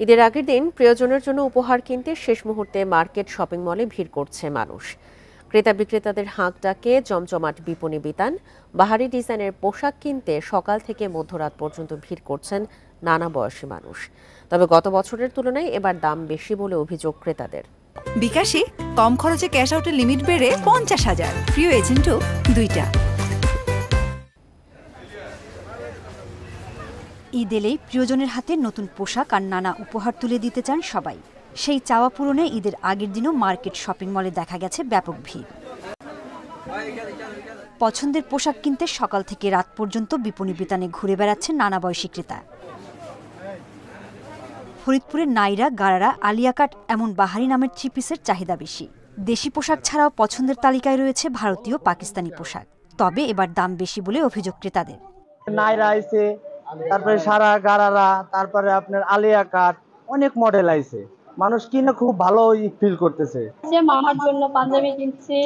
ঈদের আগের দিন প্রিয়জনের জন্য উপহার কিনতে শেষ মুহূর্তে মার্কেট শপিং মলে ভিড় করছে মানুষ। ক্রেতা বিক্রেতাদের হাঁক ডাকে জমজমাট বিপণী বিতান। বাহারি ডিজাইনের পোশাক কিনতে সকাল থেকে মধ্যরাত পর্যন্ত ভিড় করছেন নানা বয়সী মানুষ। তবে গত বছরের তুলনায় এবার দাম বেশি বলে অভিযোগ ক্রেতাদের। বিকাশে কম খরচে ক্যাশ আউটের লিমিট বেড়ে 50,000, প্রিয় এজেন্টও 2টা। ঈদ এলেই প্রিয়জনের হাতে নতুন পোশাক আর নানা উপহার তুলে দিতে চান সবাই। সেই চাওয়া পূরণে ঈদের আগের দিনও মার্কেট শপিং মলে দেখা গেছে ব্যাপক ভিড়। পছন্দের পোশাক কিনতে সকাল থেকে রাত পর্যন্ত বিপণী বিতানে ঘুরে বেড়াচ্ছেন নানা বয়সী ক্রেতা। ফরিদপুরের নাইরা, গারারা, আলিয়াকাট এমন বাহারি নামের থ্রি পিসের চাহিদা বেশি। দেশি পোশাক ছাড়াও পছন্দের তালিকায় রয়েছে ভারতীয়, পাকিস্তানি পোশাক। তবে এবার দাম বেশি বলে অভিযোগ ক্রেতাদের। নাইরা আইছে, তারপরে সারা, গারারা, তারপরে আপনার আলিয়া কাট, অনেক মডেল আইছে। মানুষ কিনে খুব ভালো ফিল করতেছে। আমার জন্য পাঞ্জাবি কিনছি,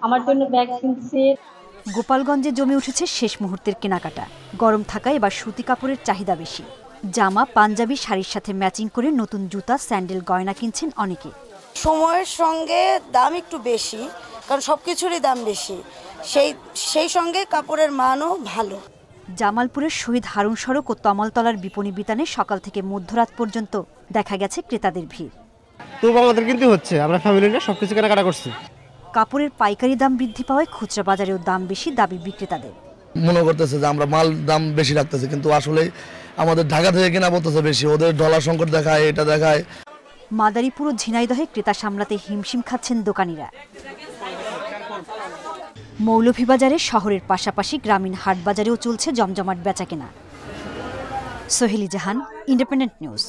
আমার জন্য ব্যাগ কিনছি। গোপালগঞ্জে জমে উঠেছে শেষ মুহূর্তের কেনাকাটা। গরম থাকায় এবার সুতি কাপড়ের চাহিদা বেশি। জামা, পাঞ্জাবি, শাড়ির সাথে ম্যাচিং করে নতুন জুতা, স্যান্ডেল, গয়না কিনছেন অনেকে। সময়ের সঙ্গে দাম একটু বেশি, কারণ সবকিছুরই দাম বেশি, সেই সঙ্গে কাপড়ের মানও ভালো। জামালপুরের শহীদ হারুন সড়ক ও তমালতলার বিপণী বিতানে সকাল থেকে মধ্যরাত পর্যন্ত দেখা গেছে ক্রেতাদের ভিড়। তবু আমাদের কিন্তু হচ্ছে, আমরা ফ্যামিলি নিয়ে সবকিছু কেনাকাটা করছি। কাপড়ের পাইকারি দাম বৃদ্ধি পাওয়ায় খুচরা বাজারেও দাম বেশি দাবি বিক্রেতাদের। মনে করতেছে যে আমরা মাল দাম বেশি রাখতেছি, কিন্তু আসলে আমাদের ঢাকা থেকে কেনা বলতেছে বেশি, ওদের ডলার সংকট দেখায়, এটা দেখায়। মাদারীপুর ও ঝিনাইদহে ক্রেতা সামলাতে হিমশিম খাচ্ছেন দোকানিরা। মৌলভীবাজারে শহরের পাশাপাশি গ্রামীণ হাট বাজারেও চলছে জমজমাট বেচাকেনা। সোহেলি জাহান, ইন্ডিপেন্ডেন্ট নিউজ।